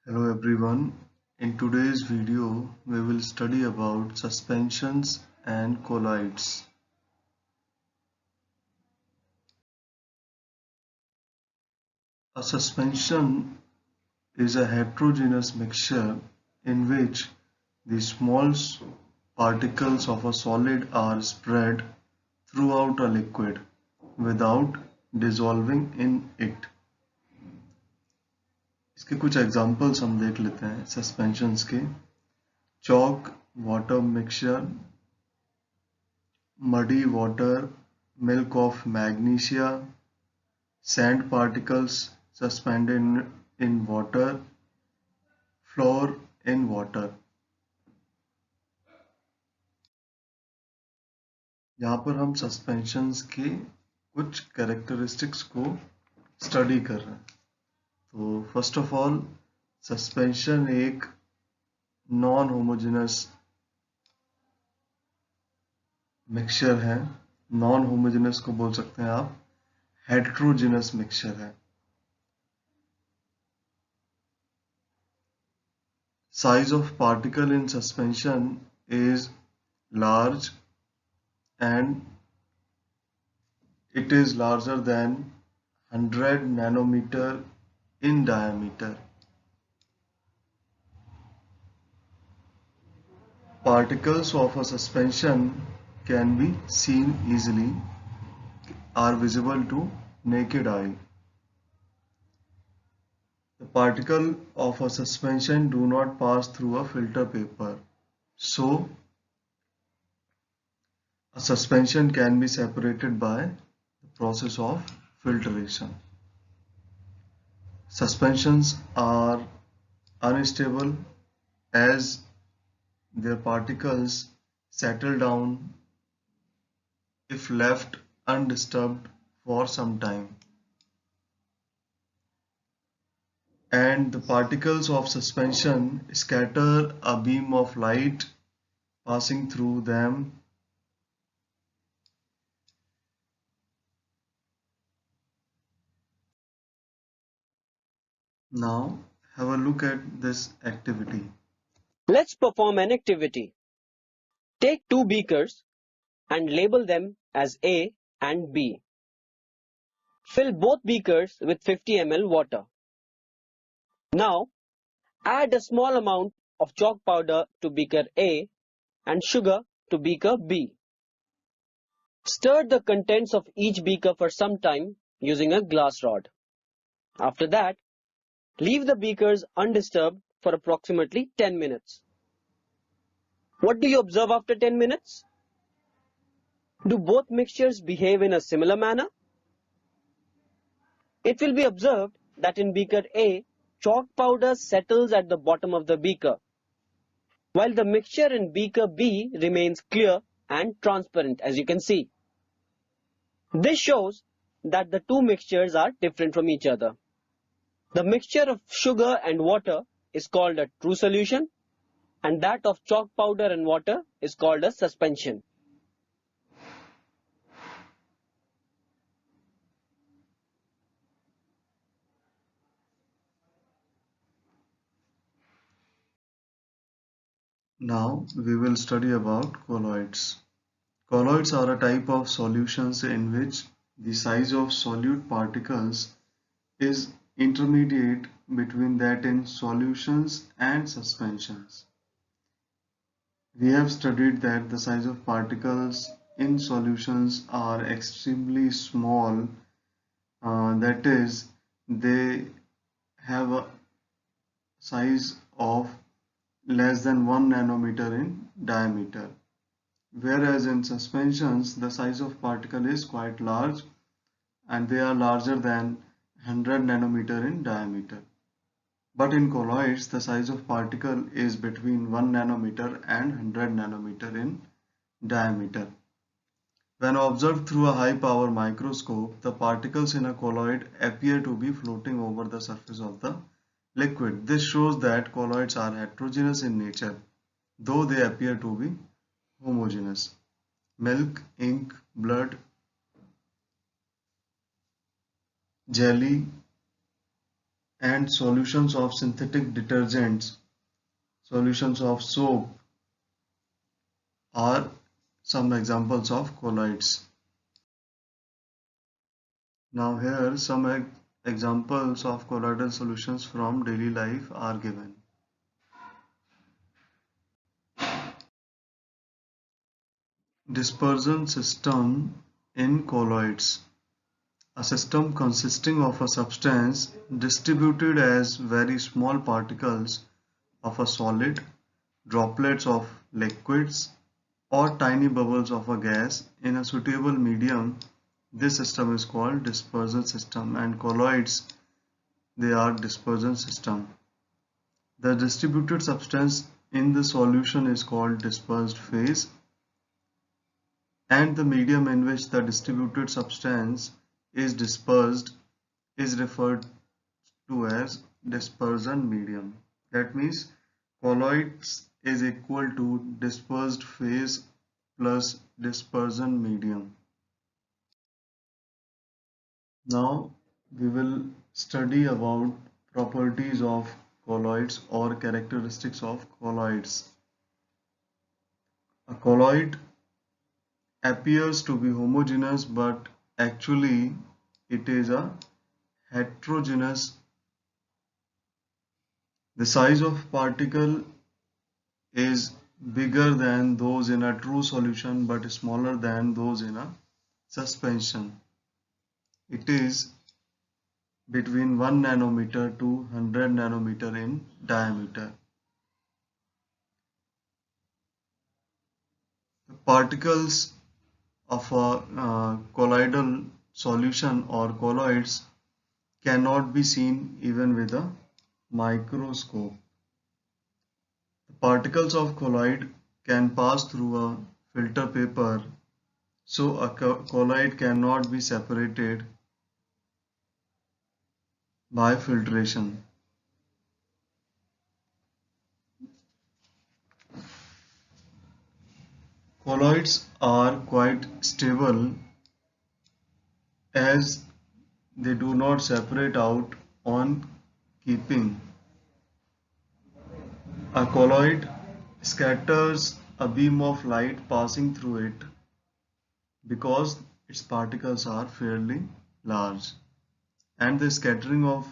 Hello everyone. In today's video, we will study about suspensions and colloids. A suspension is a heterogeneous mixture in which the small particles of a solid are spread throughout a liquid without dissolving in it. इसके कुछ examples हम देख लेते हैं suspensions के chalk water mixture, muddy water, milk of magnesia, sand particles suspended in water, flour in water. यहाँ पर हम सस्पेंशंस के कुछ कैरेक्टरिस्टिक्स को स्टडी कर रहे हैं. तो फर्स्ट ऑफ ऑल सस्पेंशन एक नॉन होमोजेनस मिक्सचर है. नॉन होमोजेनस को बोल सकते हैं आप हेट्रोजेनस मिक्सचर है. Size of particle in suspension is large and it is larger than 100 nanometer in diameter. Particles of a suspension can be seen easily, are visible to naked eye. The particles of a suspension do not pass through a filter paper, so a suspension can be separated by the process of filtration. Suspensions are unstable as their particles settle down if left undisturbed for some time. And the particles of suspension scatter a beam of light passing through them. Now have a look at this activity. Let's perform an activity. Take two beakers and label them as A and B. Fill both beakers with 50 ml water. Now, add a small amount of chalk powder to beaker A and sugar to beaker B. Stir the contents of each beaker for some time using a glass rod. After that, leave the beakers undisturbed for approximately 10 minutes. What do you observe after 10 minutes? Do both mixtures behave in a similar manner? It will be observed that in beaker A, chalk powder settles at the bottom of the beaker, while the mixture in beaker B remains clear and transparent, as you can see. This shows that the two mixtures are different from each other. The mixture of sugar and water is called a true solution, and that of chalk powder and water is called a suspension. Now we will study about colloids. Colloids are a type of solutions in which the size of solute particles is intermediate between that in solutions and suspensions. We have studied that the size of particles in solutions are extremely small, that is, they have a size of less than 1 nanometer in diameter, whereas in suspensions the size of particle is quite large and they are larger than 100 nanometer in diameter. But in colloids the size of particle is between 1 nanometer and 100 nanometer in diameter. When observed through a high power microscope, the particles in a colloid appear to be floating over the surface of the liquid. This shows that colloids are heterogeneous in nature, though they appear to be homogeneous. Milk, ink, blood, jelly, and solutions of synthetic detergents, solutions of soap are some examples of colloids. Now here some examples of colloidal solutions from daily life are given. Dispersion system in colloids. A system consisting of a substance distributed as very small particles of a solid, droplets of liquids, or tiny bubbles of a gas in a suitable medium. This system is called dispersion system, and colloids, they are dispersion system. The distributed substance in the solution is called dispersed phase, and the medium in which the distributed substance is dispersed is referred to as dispersion medium. That means colloids is equal to dispersed phase plus dispersion medium. Now we will study about properties of colloids or characteristics of colloids. A colloid appears to be homogeneous, but actually it is a heterogeneous. The size of particle is bigger than those in a true solution but smaller than those in a suspension. It is between 1 nanometer to 100 nanometer in diameter. The particles of a colloidal solution or colloids cannot be seen even with a microscope. The particles of colloid can pass through a filter paper, so a colloid cannot be separated by filtration. Colloids are quite stable as they do not separate out on keeping. A colloid scatters a beam of light passing through it because its particles are fairly large, and the scattering of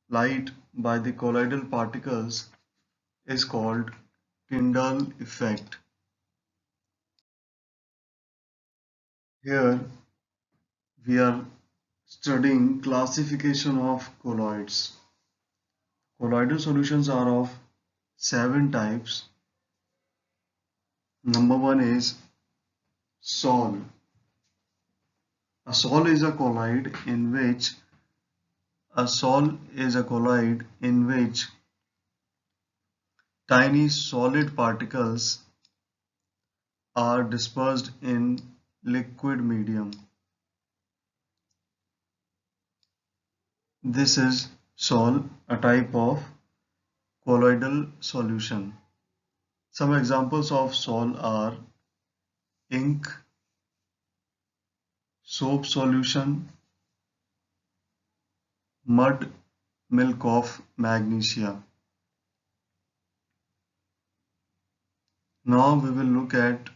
light by the colloidal particles is called Tyndall effect. Here we are studying classification of colloids. Colloidal solutions are of 7 types. Number 1 is sol. A sol is a colloid in which tiny solid particles are dispersed in liquid medium. This is sol, a type of colloidal solution. Some examples of sol are ink, soap solution, mud, milk of magnesia. Now we will look at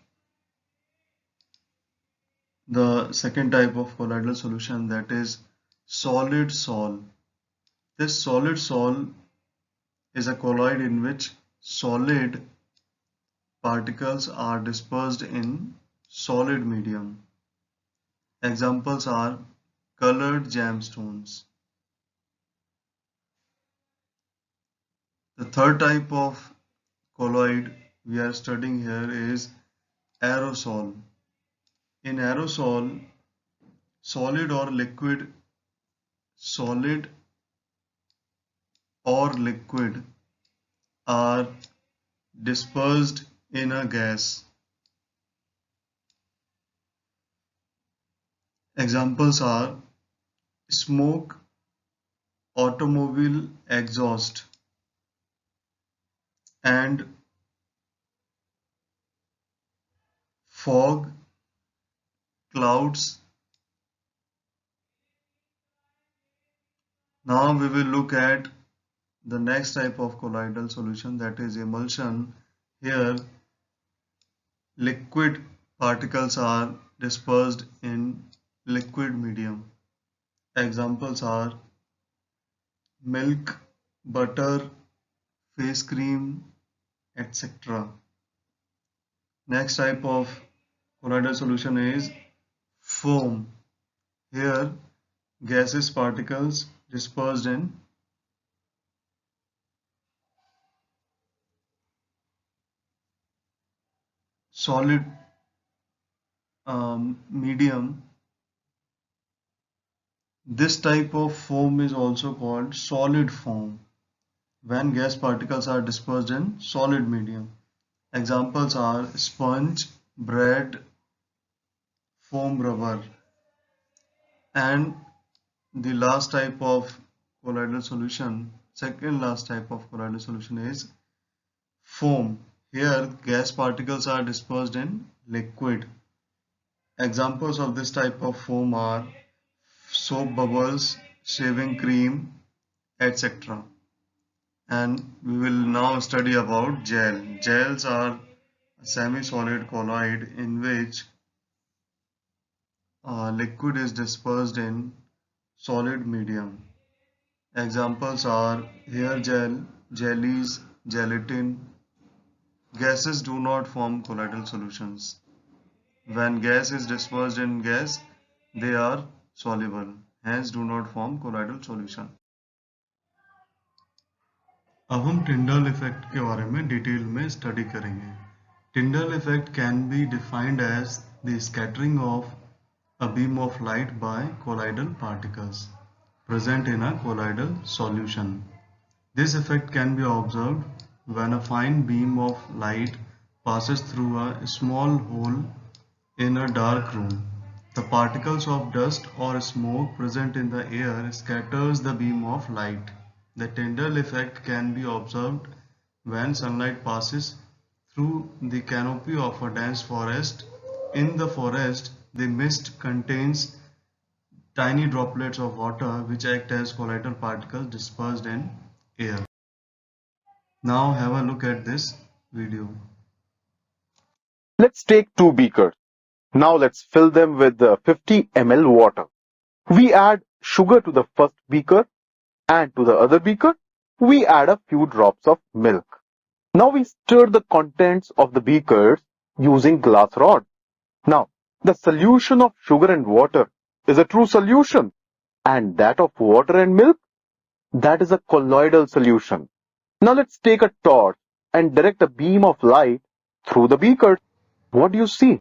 the second type of colloidal solution, that is solid sol. This solid sol is a colloid in which solid particles are dispersed in solid medium. Examples are colored gemstones. The third type of colloid we are studying here is aerosol. In aerosol, solid or liquid solid or liquid are dispersed in a gas. Examples are smoke, automobile exhaust, and fog, clouds, Now we will look at the next type of colloidal solution, that is emulsion. Here liquid particles are dispersed in liquid medium. Examples are milk, butter, face cream, etc. Next type of colloidal solution is foam. Here gaseous particles dispersed in solid medium. This type of foam is also called solid foam when gas particles are dispersed in solid medium. Examples are sponge, bread, foam rubber. And the last type of colloidal solution, second last type of colloidal solution is foam. Here gas particles are dispersed in liquid. Examples of this type of foam are soap bubbles, shaving cream, etc. And we will now study about gel. Gels are a semi-solid colloid in which liquid is dispersed in solid medium. Examples are hair gel, jellies, gelatin. Gases do not form colloidal solutions. When gas is dispersed in gas, they are soluble, hence do not form colloidal solution. अब हम Tyndall effect के बारे में detail में study करेंगे. Tyndall effect can be defined as the scattering of a beam of light by colloidal particles present in a colloidal solution. This effect can be observed when a fine beam of light passes through a small hole in a dark room. The particles of dust or smoke present in the air scatters the beam of light. The Tyndall effect can be observed when sunlight passes through the canopy of a dense forest. In the forest, the mist contains tiny droplets of water which act as colloidal particles dispersed in air. Now have a look at this video. Let's take two beakers. Now let's fill them with 50 ml water. We add sugar to the first beaker and to the other beaker, we add a few drops of milk. Now we stir the contents of the beakers using glass rod. Now, the solution of sugar and water is a true solution, and that of water and milk, that is a colloidal solution. Now let's take a torch and direct a beam of light through the beakers. What do you see?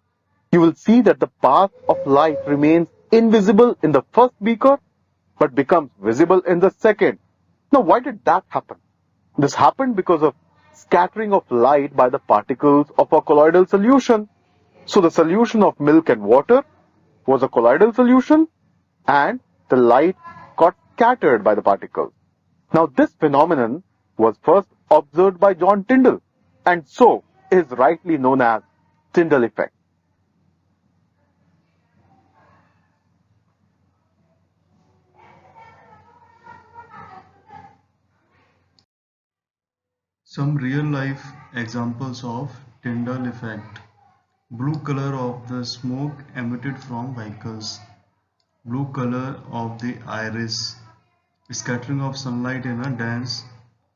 You will see that the path of light remains invisible in the first beaker but becomes visible in the second. Now, why did that happen? This happened because of scattering of light by the particles of a colloidal solution. So the solution of milk and water was a colloidal solution and the light got scattered by the particles. Now this phenomenon was first observed by John Tyndall and so is rightly known as Tyndall effect. Some real life examples of Tyndall effect. Blue color of the smoke emitted from vehicles. Blue color of the iris. Scattering of sunlight in a dense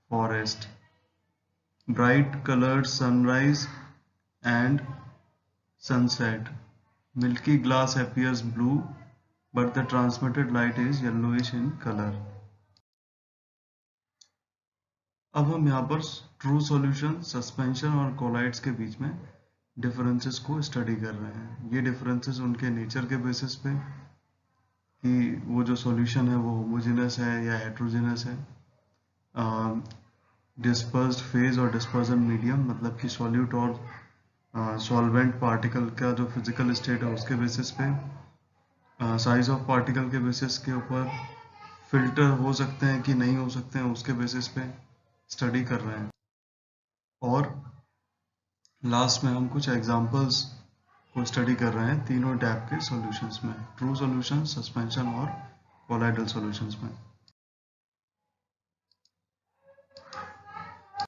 forest. Bright colored sunrise and sunset. Milky glass appears blue, but the transmitted light is yellowish in color. अब हम यहाँ पर true solution, suspension और collides के बीच में differences को study कर रहे हैं. ये डिफरेंसेस उनके नेचर के बेसिस पे कि वो जो सॉल्यूशन है वो होमोजेनस है या हेट्रोजेनस है. डिस्पर्स्ड फेज और डिस्पर्जन मीडियम, मतलब कि सॉल्यूट और सॉल्वेंट पार्टिकल का जो फिजिकल स्टेट है उसके बेसिस पे, साइज ऑफ पार्टिकल के बेसिस के ऊपर, फिल्टर हो सकते हैं कि नहीं हो सकते हैं उसके बेसिस पे स्टडी कर रहे हैं. और लास्ट में हम कुछ एग्जांपल्स को स्टडी कर रहे हैं तीनों टाइप के सॉल्यूशंस में, ट्रू सॉल्यूशन, सस्पेंशन और कोलाइडल सॉल्यूशंस में.